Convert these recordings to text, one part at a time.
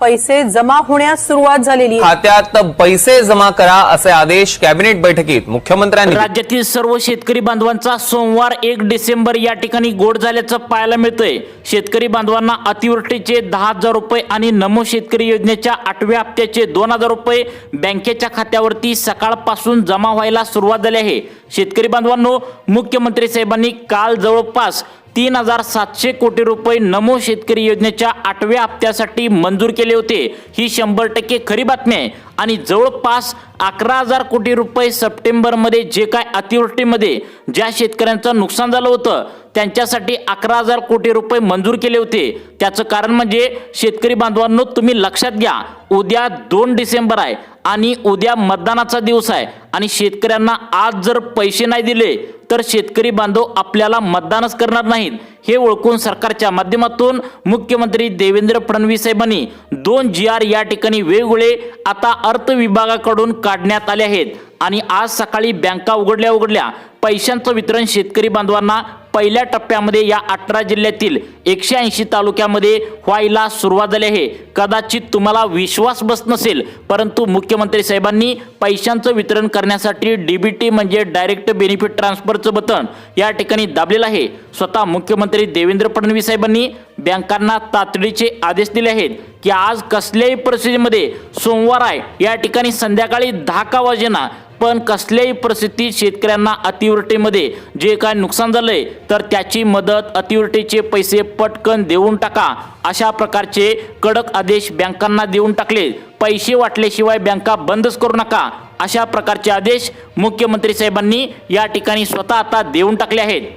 पैसे जमा होण्यास सुरुवात झालेली आहे। खात्यात पैसे जमा करा असे आदेश कॅबिनेट बैठकीत मुख्यमंत्र्यांनी राज्यातील सर्व शेतकरी बांधवांचा सोमवार 1 डिसेंबर या ठिकाणी गोड झाल्याचं पाहायला मिळतंय। शेतकरी बांधवांना अतिवृष्टीचे 10,000 रुपये आणि नमो शेतकरी योजनेच्या 8व्या हप्त्याचे 2,000 रुपये बँकेच्या खात्यावरती सकाळपासून जमा व्हायला सुरुवात झाली आहे। शेतकरी बांधवांनो, मुख्यमंत्री साहेबांनी काल जवळपास 3,700 कोटी रुपये नमो शेतकरी योजनेच्या 8व्या हप्त्यासाठी मंजूर केले होते। ही 100% खरी बातमी आहे आणि जवळपास 11,000 कोटी रुपये सप्टेंबरमध्ये जे काय अतिवृष्टीमध्ये ज्या शेतकऱ्यांचं नुकसान झालं होतं त्यांच्यासाठी 11,000 कोटी रुपये मंजूर केले होते। त्याचं कारण म्हणजे शेतकरी बांधवांनो, तुम्ही लक्षात घ्या, उद्या 2 डिसेंबर आहे आणि उद्या मतदानाचा दिवस आहे आणि शेतकऱ्यांना आज जर पैसे नाही दिले तर शेतकरी बांधव आपल्याला मतदानच करणार नाहीत। हे ओळखून सरकारच्या माध्यमातून मुख्यमंत्री देवेंद्र फडणवीस साहेबांनी 2 GR या ठिकाणी वेगवेगळे आता अर्थ विभागाकडून काढण्यात आले आहेत आणि आज सकाळी बँका उघडल्या पैशांचं वितरण शेतकरी बांधवांना पहिल्या टप्प्यामध्ये या 18 जिल्ह्यातील 180 तालुक्यामध्ये व्हायला सुरुवात झाली आहे। कदाचित तुम्हाला विश्वास बसत नसेल, परंतु मुख्यमंत्री साहेबांनी पैशांचं वितरण करण्यासाठी DBT म्हणजे डायरेक्ट बेनिफिट ट्रान्सफरचं बटन या ठिकाणी दाबलेलं आहे। स्वतः मुख्यमंत्री देवेंद्र फडणवीस साहेबांनी बँकांना तातडीचे आदेश दिले आहेत की आज कसल्याही परिस्थितीमध्ये सोमवार आहे या ठिकाणी संध्याकाळी 10 वाजेना पण कसल्याही परिस्थितीत शेतकऱ्यांना अतिवृष्टीमध्ये जे काय नुकसान झालंय तर त्याची मदत, अतिवृष्टीचे पैसे पटकन देऊन टाका, अशा प्रकारचे कडक आदेश बँकांना देऊन टाकले। पैसे वाटल्याशिवाय बँका बंदच करू नका, अशा प्रकारचे आदेश मुख्यमंत्री साहेबांनी या ठिकाणी स्वतः आता देऊन टाकले आहेत।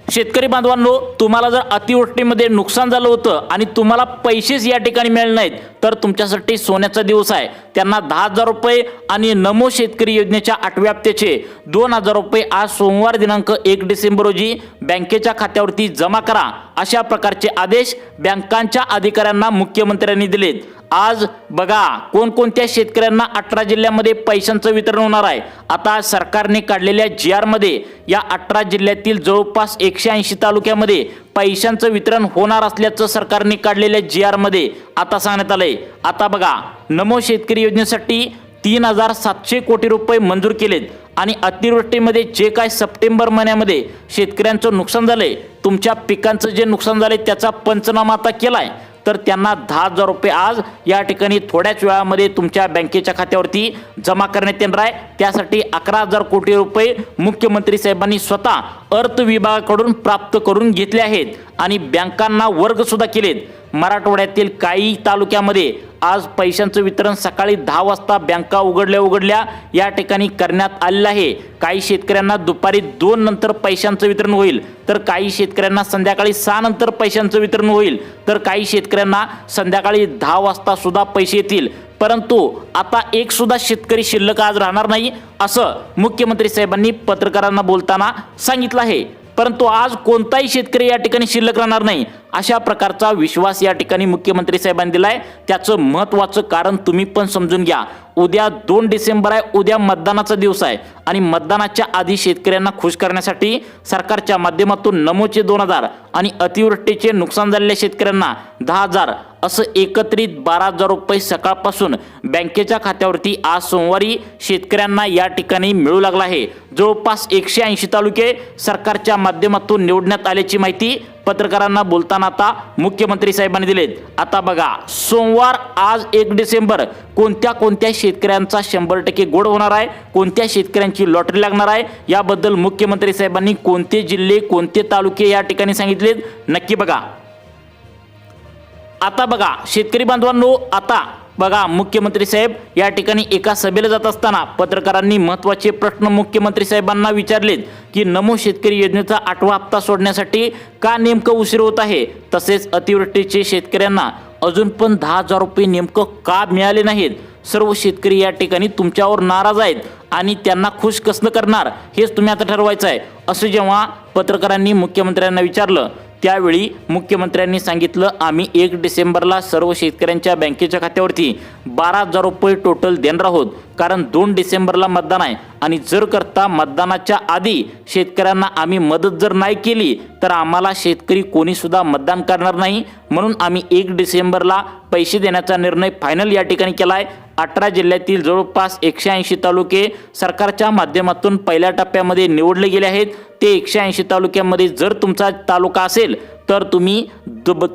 शेतकरी बांधवांनो, तुम्हाला जर अतिवृष्टीमध्ये नुकसान झालं होतं आणि तुम्हाला पैसेच या ठिकाणी मिळाले नाहीत तर तुमच्यासाठी सोन्याचा दिवस आहे। त्यांना 10,000 रुपये आणि नमो शेतकरी योजनेच्या 8व्या हप्त्याचे 2,000 रुपये आज सोमवार दिनांक 1 डिसेंबर रोजी बँकेच्या खात्यावरती जमा करा, अशा प्रकारचे आदेश बँकांच्या अधिकाऱ्यांना मुख्यमंत्र्यांनी दिलेत। आज बघा कोणकोणत्या शेतकऱ्यांना 18 जिल्ह्यामध्ये पैशांचं वितरण होणार आहे। आता सरकारने काढलेल्या GR मध्ये या 18 जिल्ह्यातील जवळपास 180 तालुक्यामध्ये पैशांचं वितरण होणार असल्याचं सरकारने काढलेल्या GR मध्ये आता सांगण्यात आलंय। आता बघा, नमो शेतकरी योजनेसाठी 3,700 कोटी रुपये मंजूर केलेत आणि अतिवृष्टीमध्ये जे काय सप्टेंबर महिन्यामध्ये शेतकऱ्यांचं नुकसान झालंय, तुमच्या पिकांचं जे नुकसान झालंय त्याचा पंचनामा आता केलाय तर त्यांना 10,000 रुपये आज या ठिकाणी थोड्याच वेळामध्ये तुमच्या बँकेच्या खात्यावरती जमा करण्यात येणार आहे। त्यासाठी 11,000 कोटी रुपये मुख्यमंत्री साहेबांनी स्वतः अर्थ विभागाकडून प्राप्त करून घेतले आहेत आणि बँकांना वर्ग सुद्धा केलेत। मराठवाड्यातील काही तालुक्यामध्ये आज पैशांचं वितरण सकाळी 10 वाजता बँका उघडल्या या ठिकाणी करण्यात आलेलं आहे। काही शेतकऱ्यांना दुपारी 2 नंतर पैशांचं वितरण होईल तर काही शेतकऱ्यांना संध्याकाळी 6 नंतर पैशांचं वितरण होईल तर काही शेतकऱ्यांना संध्याकाळी 10 वाजता सुद्धा पैसे येतील। परंतु आता एक सुद्धा शेतकरी शिल्लक आज राहणार नाही, असं मुख्यमंत्री साहेबांनी पत्रकारांना बोलताना सांगितलं आहे। परंतु आज कोणताही शेतकरी या ठिकाणी शिल्लक राहणार नाही, अशा प्रकारचा विश्वास या ठिकाणी मुख्यमंत्री साहेबांनी दिलाय। त्याचं महत्त्वाचं कारण तुम्ही पण समजून घ्या। उद्या 2 डिसेंबर आहे, उद्या मतदानाचा दिवस आहे आणि मतदानाच्या आधी शेतकऱ्यांना खुश करण्यासाठी सरकारच्या माध्यमातून नमोचे 2,000 आणि अतिवृष्टीचे नुकसान झालेल्या शेतकऱ्यांना 10,000 असं एकत्रित 12,000 रुपये सकाळपासून बँकेच्या खात्यावरती आज सोमवारी शेतकऱ्यांना या ठिकाणी मिळू लागला आहे। जवळपास 180 तालुके सरकारच्या माध्यमातून निवडण्यात आल्याची माहिती पत्रकारांना बोलताना आता मुख्यमंत्री साहेबांनी दिलेत। आता बघा, सोमवार आज 1 डिसेंबर कोणत्या शेतकऱ्यांचा 100% गोड होणार आहे, कोणत्या शेतकऱ्यांची लॉटरी लागणार आहे, याबद्दल मुख्यमंत्री साहेबांनी कोणते जिल्हे कोणते तालुके या ठिकाणी सांगितलेत नक्की बघा। आता बघा शेतकरी बांधवांनो, आता बघा मुख्यमंत्री साहेब या ठिकाणी एका सभेला जात असताना पत्रकारांनी महत्त्वाचे प्रश्न मुख्यमंत्री साहेबांना विचारलेत की नमो शेतकरी योजनेचा 8वा हप्ता सोडण्यासाठी का नेमकं उशीर होत आहे, तसेच अतिवृष्टीचे शेतकऱ्यांना अजून पण 10,000 रुपये नेमकं का मिळाले नाहीत। सर्व शेतकरी या ठिकाणी तुमच्यावर नाराज आहेत आणि त्यांना खुश कसं करणार हेच तुम्ही आता ठरवायचं आहे, असं जेव्हा पत्रकारांनी मुख्यमंत्र्यांना विचारलं त्यावेळी मुख्यमंत्र्यांनी सांगितलं, आम्ही 1 डिसेंबरला सर्व शेतकऱ्यांच्या बँकेच्या खात्यावरती 12,000 रुपये टोटल देणार आहोत, कारण 2 डिसेंबरला मतदान आहे आणि जर करता मतदानाच्या आधी शेतकऱ्यांना आम्ही मदत जर नाही केली तर आम्हाला शेतकरी कोणी सुद्धा मतदान करणार नाही, म्हणून आम्ही 1 डिसेंबरला पैसे देण्याचा निर्णय फायनल या ठिकाणी केला आहे. 18 जिल्ह्यातील जवळपास 180 तालुके सरकारच्या माध्यमातून पहिल्या टप्प्यामध्ये निवडले गेले आहेत. ते 180 तालुक्यामध्ये जर तुमचा तालुका असेल तर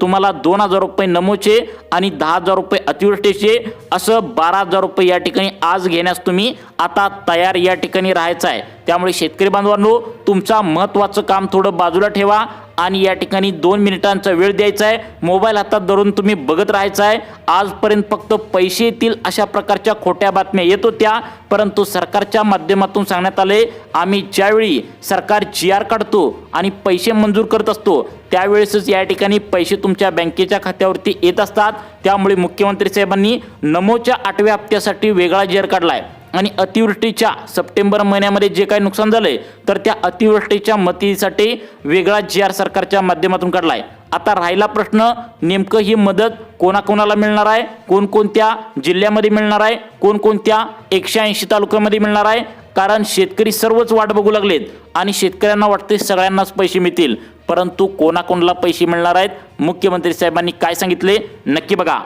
तुम्हाला 2,000 रुपये नमोचे आणि 10,000 रुपये अतिवृष्टीचे असं 12,000 रुपये या ठिकाणी आज घेण्यास तुम्ही आता तयार या ठिकाणी राहायचं आहे. त्यामुळे शेतकरी बांधवांनो, तुमचा महत्त्वाचं काम थोडं बाजूला ठेवा आणि या ठिकाणी 2 मिनिटांचा वेळ द्यायचा आहे. मोबाईल हातात धरून तुम्ही बघत राहायचं आहे. आजपर्यंत फक्त पैसे येतील अशा प्रकारच्या खोट्या बातम्या येत होत्या, परंतु सरकारच्या माध्यमातून सांगण्यात आले, आम्ही ज्यावेळी सरकार GR काढतो आणि पैसे मंजूर करत असतो त्यावेळेसच या ठिकाणी पैसे तुमच्या बँकेच्या खात्यावरती येत असतात. त्यामुळे मुख्यमंत्री साहेबांनी नमोच्या 8व्या हप्त्यासाठी वेगळा GR काढलाय आणि अतिवृष्टीच्या सप्टेंबर महिन्यामध्ये जे काही नुकसान झालंय तर त्या अतिवृष्टीच्या मदतीसाठी वेगळा GR सरकारच्या माध्यमातून काढलाय. आता राहिला प्रश्न, नेमकं ही मदत कोणाकोणाला मिळणार आहे, कोणकोणत्या जिल्ह्यामध्ये मिळणार आहे, कोणकोणत्या 180 तालुक्यामध्ये मिळणार आहे, कारण शेतकरी सर्वच वाट बघू लागलेत आणि शेतकऱ्यांना वाटते सगळ्यांनाच पैसे मिळतील, परंतु कोणाकोणाला पैसे मिळणार आहेत, मुख्यमंत्री साहेबांनी काय सांगितले नक्की बघा.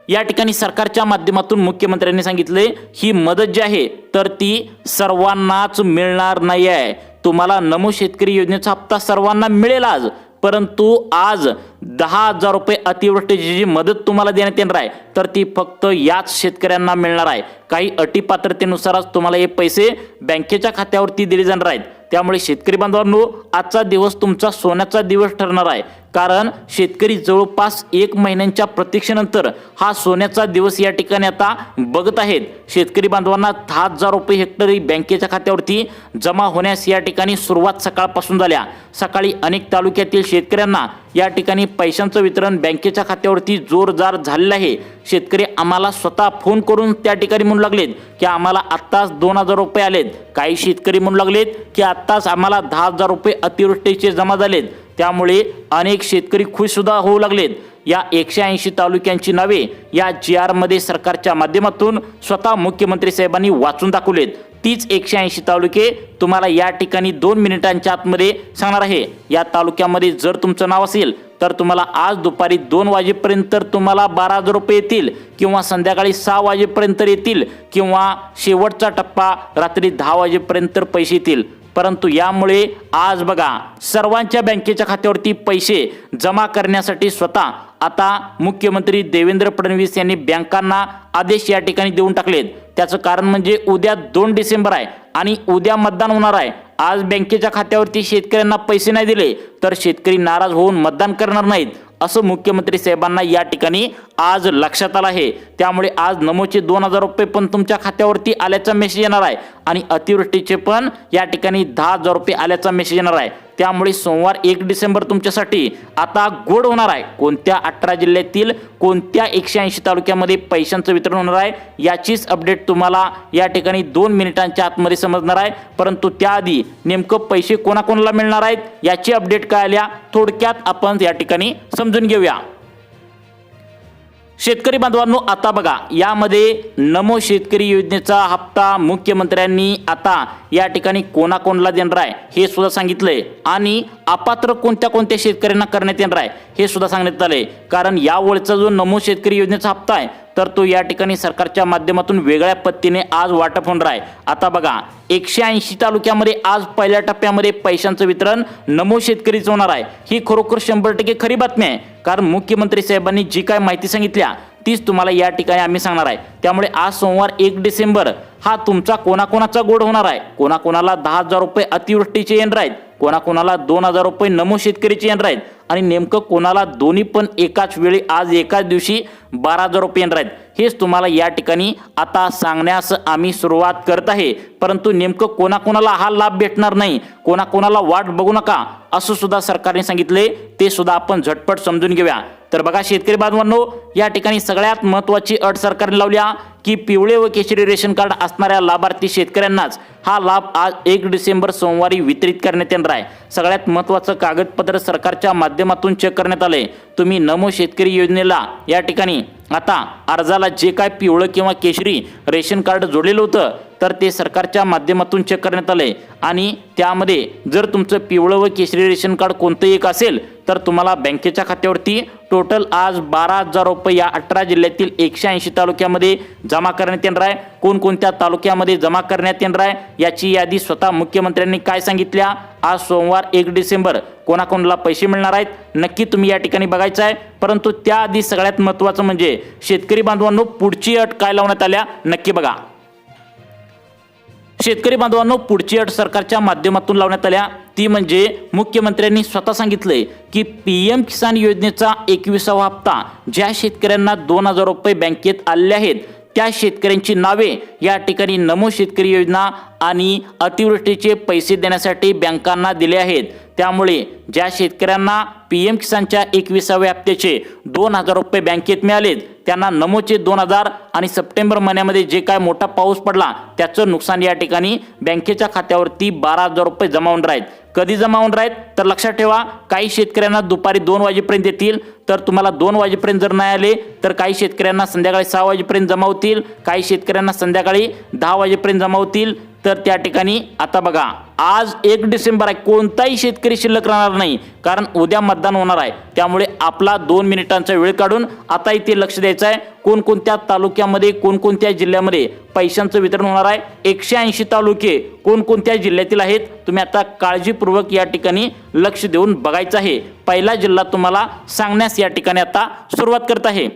या ठिकाणी सरकारच्या माध्यमातून मुख्यमंत्र्यांनी सांगितले, ही मदत जी आहे तर ती सर्वांनाच मिळणार नाही आहे. तुम्हाला नमो शेतकरी योजनेचा हप्ता सर्वांना मिळेल आज, परंतु आज 10,000 रुपये अतिवृष्टीची जी मदत तुम्हाला देण्यात येणार आहे तर ती फक्त याच शेतकऱ्यांना मिळणार आहे. काही अटीपात्रतेनुसारच तुम्हाला हे पैसे बँकेच्या खात्यावरती दिले जाणार आहेत. त्यामुळे शेतकरी बांधवांनो, आजचा दिवस तुमचा सोन्याचा दिवस ठरणार आहे, कारण शेतकरी जवळपास 1 महिन्यांच्या प्रतीक्षेनंतर हा सोन्याचा दिवस या ठिकाणी आता बघत आहेत. शेतकरी बांधवांना 10,000 रुपये हेक्टरी बँकेच्या खात्यावरती जमा होण्यास या ठिकाणी सुरुवात सकाळपासून झाल्या. सकाळी अनेक तालुक्यातील शेतकऱ्यांना या ठिकाणी पैशांचं वितरण बँकेच्या खात्यावरती जोरदार झालेलं आहे. शेतकरी आम्हाला स्वतः फोन करून त्या ठिकाणी म्हणू लागलेत की आम्हाला आत्ताच 2,000 रुपये आलेत. काही शेतकरी म्हणू लागलेत की आत्ताच आम्हाला 10,000 रुपये अतिवृष्टीचे जमा झालेत. त्यामुळे अनेक शेतकरी खुश सुद्धा होऊ लागलेत. या 180 तालुक्यांची नावे या GR मध्ये सरकारच्या माध्यमातून स्वतः मुख्यमंत्री साहेबांनी वाचून दाखवलेत. तीच 180 तालुके तुम्हाला या ठिकाणी 2 मिनिटांच्या आतमध्ये सांगणार आहे. या तालुक्यामध्ये जर तुमचं नाव असेल तर तुम्हाला आज दुपारी 2 वाजेपर्यंत तुम्हाला 12,000 रुपये येतील, किंवा संध्याकाळी 6 वाजेपर्यंत येतील, किंवा शेवटचा टप्पा रात्री 10 वाजेपर्यंत पैसे येतील. परंतु यामुळे आज बघा, सर्वांच्या बँकेच्या खात्यावरती पैसे जमा करण्यासाठी स्वतः आता मुख्यमंत्री देवेंद्र फडणवीस यांनी बँकांना आदेश या ठिकाणी देऊन टाकलेत. त्याचं कारण म्हणजे उद्या 2 डिसेंबर आहे आणि उद्या मतदान होणार आहे. आज बँकेच्या खात्यावरती शेतकऱ्यांना पैसे नाही दिले तर शेतकरी नाराज होऊन मतदान करणार नाहीत, असं मुख्यमंत्री साहेबांना या ठिकाणी आज लक्षात आलं आहे. त्यामुळे आज नमोचे 2,000 रुपये पण तुमच्या खात्यावरती आल्याचा मेसेज येणार आहे आणि अतिवृष्टीचे पण या ठिकाणी 10,000 रुपये आल्याचा मेसेज येणार आहे. त्यामुळे सोमवार 1 डिसेंबर तुमच्यासाठी आता गोड होणार आहे. कोणत्या 18 जिल्ह्यातील कोणत्या 180 तालुक्यामध्ये पैशांचं वितरण होणार आहे याचीच अपडेट तुम्हाला या ठिकाणी 2 मिनिटांच्या आतमध्ये समजणार आहे. परंतु त्याआधी नेमकं पैसे कोणाकोणाला मिळणार आहेत याची अपडेट काय आल्या थोडक्यात आपण या ठिकाणी समजून घेऊया. शेतकरी बांधवांनो, आता बघा, यामध्ये नमो शेतकरी योजनेचा हप्ता मुख्यमंत्र्यांनी आता या ठिकाणी कोणाकोणाला देणार आहे हे सुद्धा सांगितलंय आणि अपात्र कोणत्या कोणत्या शेतकऱ्यांना करण्यात येणार आहे हे सुद्धा सांगण्यात आलंय. कारण यावेळचा जो नमो शेतकरी योजनेचा हप्ता आहे तर तो या ठिकाणी सरकारच्या माध्यमातून वेगळ्या पद्धतीने आज वाटप होणार आहे. आता बघा, 180 तालुक्यामध्ये आज पहिल्या टप्प्यामध्ये पैशांचं वितरण नमो शेतकरीचं होणार आहे. ही खरोखर 100% खरी बातमी आहे, कारण मुख्यमंत्री साहेबांनी जी काय माहिती सांगितल्या तीच तुम्हाला या ठिकाणी आम्ही सांगणार आहे. त्यामुळे आज सोमवार 1 डिसेंबर हा तुमचा कोणाकोणाचा गोड होणार आहे. कोणाकोणाला 10,000 रुपये अतिवृष्टीचे येणार आहेत, कोणाकोणाला 2,000 रुपये नमो शेतकरीचे येणार आहेत आणि नेमकं कोणाला दोन्ही पण एकाच वेळी आज एकाच दिवशी 12,000 रुपये येणार आहेत हेच तुम्हाला या ठिकाणी आता सांगण्यास आम्ही सुरुवात करत आहे. परंतु नेमकं कोणाकोणाला हा लाभ भेटणार नाही, कोणाकोणाला वाट बघू नका. असं सुद्धा सरकारने सांगितले, ते सुद्धा आपण झटपट समजून घेऊया. तर बघा शेतकरी बांधवांनो, या ठिकाणी सगळ्यात महत्त्वाची अट सरकारने लावल्या की पिवळे व केशरी रेशन कार्ड असणाऱ्या लाभार्थी शेतकऱ्यांनाच हा लाभ आज 1 डिसेंबर सोमवारी वितरित करण्यात येणार आहे. सगळ्यात महत्त्वाचं कागदपत्र सरकारच्या माध्यमातून चेक करण्यात आले. तुम्ही नमो शेतकरी योजनेला या ठिकाणी आता अर्जाला जे काय पिवळं किंवा केशरी रेशन कार्ड जोडलेलं होतं तर ते सरकारच्या माध्यमातून चेक करण्यात आले आणि त्यामध्ये जर तुमचं पिवळं व केशरी रेशन कार्ड कोणतंही एक असेल तर तुम्हाला बँकेच्या खात्यावरती टोटल आज 12,000 रुपये या 18 जिल्ह्यातील 180 तालुक्यामध्ये जमा करण्यात येणार आहे. कोणकोणत्या तालुक्यामध्ये जमा करण्यात येणार आहे याची यादी स्वतः मुख्यमंत्र्यांनी काय सांगितल्या. आज सोमवार 1 डिसेंबर कोणाकोणाला पैसे मिळणार आहेत नक्की तुम्ही या ठिकाणी बघायचं आहे. परंतु त्याआधी सगळ्यात महत्त्वाचं म्हणजे शेतकरी बांधवांनो पुढची अट काय लावण्यात आल्या नक्की बघा. शेतकरी बांधवांनो पुढची अट सरकारच्या माध्यमातून लावण्यात आल्या ती म्हणजे मुख्यमंत्र्यांनी स्वतः सांगितलंय की PM किसान योजनेचा 21वा हप्ता ज्या शेतकऱ्यांना 2,000 रुपये बँकेत आलेले आहेत त्या शेतकऱ्यांची नावे या ठिकाणी नमो शेतकरी योजना आणि अतिवृष्टीचे पैसे देण्यासाठी बँकांना दिले आहेत. त्यामुळे ज्या शेतकऱ्यांना PM किसानच्या 21व्या हप्त्याचे 2,000 रुपये बँकेत मिळालेत त्यांना नमोचे 2,000 आणि सप्टेंबर महिन्यामध्ये जे काय मोठा पाऊस पडला त्याचं नुकसान या ठिकाणी बँकेच्या खात्यावरती 12,000 रुपये जमा होणार आहेत. कधी जमा होणार आहेत तर लक्षात ठेवा, काही शेतकऱ्यांना दुपारी 2 वाजेपर्यंत येतील तर तुम्हाला 2 वाजेपर्यंत जर नाही आले तर काही शेतकऱ्यांना संध्याकाळी 6 वाजेपर्यंत जमा होतील, काही शेतकऱ्यांना संध्याकाळी 10 वाजेपर्यंत जमा होतील. तर त्या ठिकाणी आता बघा आज 1 डिसेंबर आहे, कोणताही शेतकरी शिल्लक राहणार नाही कारण उद्या मतदान होणार आहे. त्यामुळे आपला 2 मिनिटांचा वेळ काढून आता इथे लक्ष द्यायचं आहे कोणकोणत्या तालुक्यामध्ये कोणकोणत्या जिल्ह्यामध्ये पैशांचं वितरण होणार आहे. 180 तालुके कोणकोणत्या जिल्ह्यातील आहेत तुम्ही आता काळजीपूर्वक या ठिकाणी लक्ष देऊन बघायचं आहे. पहिला जिल्हा तुम्हाला सांगण्यास या ठिकाणी आता सुरुवात करत आहे.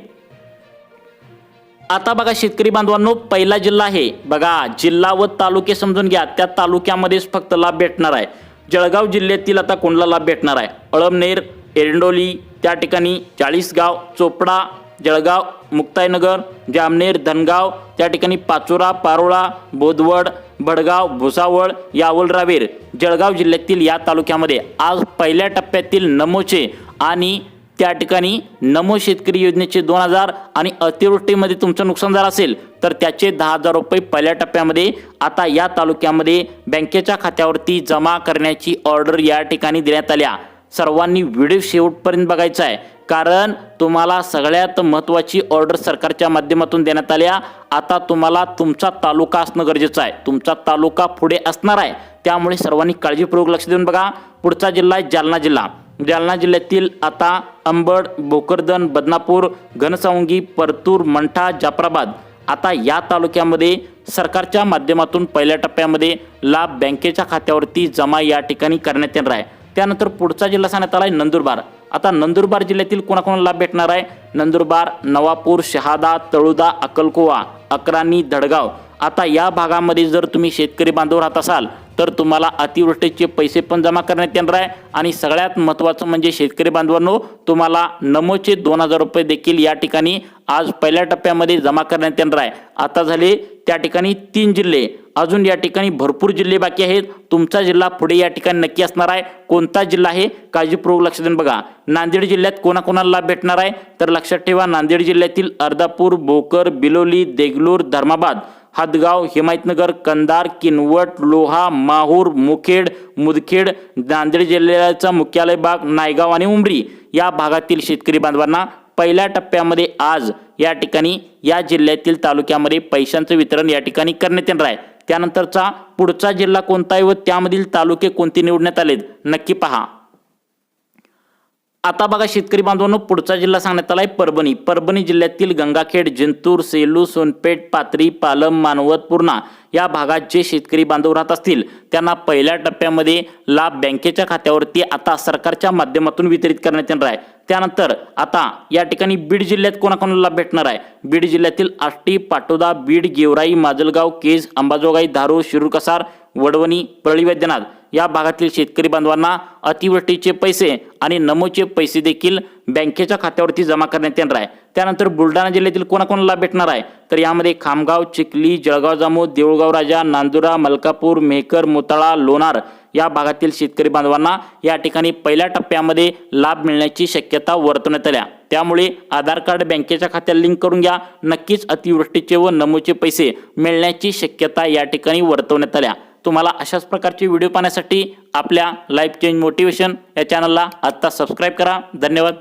आता बघा शेतकरी बांधवांनो पहिला जिल्हा आहे बघा, जिल्हा व तालुके समजून घ्या. त्या तालुक्यामध्येच फक्त लाभ भेटणार आहे. जळगाव जिल्ह्यातील आता कोणाला लाभ भेटणार आहे अळमनेर, एरंडोली, त्या ठिकाणी चाळीसगाव, चोपडा, जळगाव, मुक्ताईनगर, जामनेर, धनगाव, त्या ठिकाणी पाचोरा, पारोळा, बोदवड, भडगाव, भुसावळ, यावल, रावेर, जळगाव जिल्ह्यातील या तालुक्यामध्ये आज पहिल्या टप्प्यातील नमोचे आणि त्या ठिकाणी नमो शेतकरी योजनेचे 2,000 आणि अतिवृष्टीमध्ये तुमचं नुकसान झालं असेल तर त्याचे 10,000 रुपये पहिल्या टप्प्यामध्ये आता या तालुक्यामध्ये बँकेच्या खात्यावरती जमा करण्याची ऑर्डर या ठिकाणी देण्यात आल्या. सर्वांनी व्हिडिओ शेवटपर्यंत बघायचा आहे कारण तुम्हाला सगळ्यात महत्त्वाची ऑर्डर सरकारच्या माध्यमातून देण्यात आल्या. आता तुम्हाला तुमचा तालुका असणं गरजेचं आहे, तुमचा तालुका पुढे असणार आहे. त्यामुळे सर्वांनी काळजीपूर्वक लक्ष देऊन बघा. पुढचा जिल्हा आहे जालना जिल्हा. जालना जिल्ह्यातील आता अंबड, भोकरदन, बदनापूर, घनसावंगी, परतूर, मंठा, जाफराबाद आता या तालुक्यामध्ये सरकारच्या माध्यमातून पहिल्या टप्प्यामध्ये लाभ बँकेच्या खात्यावरती जमा या ठिकाणी करण्यात येणार आहे. त्यानंतर पुढचा जिल्हा सांगण्यात आला आहे नंदुरबार. आता नंदुरबार जिल्ह्यातील कोणाकोणाला लाभ भेटणार आहे नंदुरबार, नवापूर, शहादा, तळोदा, अक्कलकोवा, अक्राणी, धडगाव आता या भागामध्ये जर तुम्ही शेतकरी बांधव राहत असाल तर तुम्हाला अतिवृष्टीचे पैसे पण जमा करण्यात येणार आहे. आणि सगळ्यात महत्त्वाचं म्हणजे शेतकरी बांधवांनो तुम्हाला नमोचे 2,000 रुपये देखील या ठिकाणी आज पहिल्या टप्प्यामध्ये जमा करण्यात येणार आहे. आता झाले त्या ठिकाणी 3 जिल्हे, अजून या ठिकाणी भरपूर जिल्हे बाकी आहेत. तुमचा जिल्हा पुढे या ठिकाणी नक्की असणार आहे. कोणता जिल्हा आहे काळजीपूर्वक लक्ष देऊन बघा. नांदेड जिल्ह्यात कोणाकोणाला लाभ भेटणार आहे तर लक्षात ठेवा नांदेड जिल्ह्यातील अर्धापूर, भोकर, बिलोली, देगलूर, धर्माबाद, हदगाव, हिमायतनगर, कंधार, किनवट, लोहा, माहूर, मुखेड, मुदखेड, नांदेड जिल्ह्याचा मुख्यालय भाग, नायगाव आणि उमरी या भागातील शेतकरी बांधवांना पहिल्या टप्प्यामध्ये आज या ठिकाणी या जिल्ह्यातील तालुक्यामध्ये पैशांचं वितरण या ठिकाणी करण्यात येणार आहे. त्यानंतरचा पुढचा जिल्हा कोणता आहे व त्यामधील तालुके कोणते निवडण्यात आलेत नक्की पहा. आता बघा शेतकरी बांधवांनो पुढचा जिल्हा सांगण्यात आला आहे परभणी. परभणी जिल्ह्यातील गंगाखेड, जिंतूर, सेलू, सोनपेठ, पाथरी, पालम, मानवत, पूर्णा या भागात जे शेतकरी बांधव राहत असतील त्यांना पहिल्या टप्प्यामध्ये लाभ बँकेच्या खात्यावरती आता सरकारच्या माध्यमातून वितरित करण्यात येणार आहे. त्यानंतर आता या ठिकाणी बीड जिल्ह्यात कोणाकोणाला लाभ भेटणार आहे बीड जिल्ह्यातील आष्टी, पाटोदा, बीड, गेवराई, माजलगाव, केज, अंबाजोगाई, धारूर, शिरूर, कसार, वडवणी, परळी वैद्यनाथ या भागातील शेतकरी बांधवांना अतिवृष्टीचे पैसे आणि नमोचे पैसे देखील बँकेच्या खात्यावरती जमा करण्यात येणार आहे। त्यानंतर बुलढाणा जिल्ह्यातील कोणाकोणाला भेटणार आहे तर यामध्ये खामगाव, चिखली, जळगाव जामोद, देऊळगाव राजा, नांदुरा, मलकापूर, मेहकर, मोताळा, लोणार या भागातील शेतकरी बांधवांना या ठिकाणी पहिल्या टप्प्यामध्ये लाभ मिळण्याची शक्यता वर्तवण्यात आल्या। त्यामुळे आधार कार्ड बँकेच्या खात्याला लिंक करून घ्या। नक्कीच अतिवृष्टीचे व नमोचे पैसे मिळण्याची शक्यता या ठिकाणी वर्तवण्यात आल्या। तुम्हाला अशाच प्रकारचे व्हिडिओ पाहण्यासाठी आपल्या लाईफ चेंज मोटिवेशन या चॅनलला आत्ता सबस्क्राईब करा। धन्यवाद।